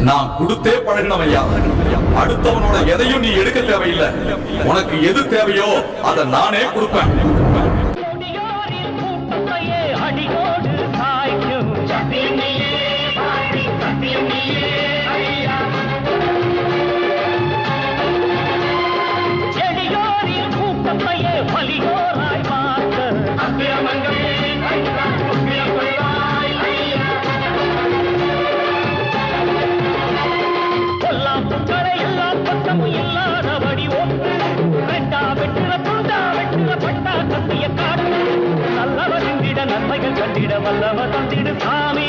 நான் கொடுத்தே பழகினவையா. அடுத்தவனோட எதையும் நீ எடுக்க தேவையில்லை. உனக்கு எது தேவையோ அதை நானே கொடுப்பேன். இல்லாதபடி ஒன்று ரெண்டா வெட்டுற புழுதா வெட்டுற பட்டா கத்திய காட்டு நல்லவர் கண்டிட நன்மைகள் கண்டிட வல்லவர் தந்திடு சாமி.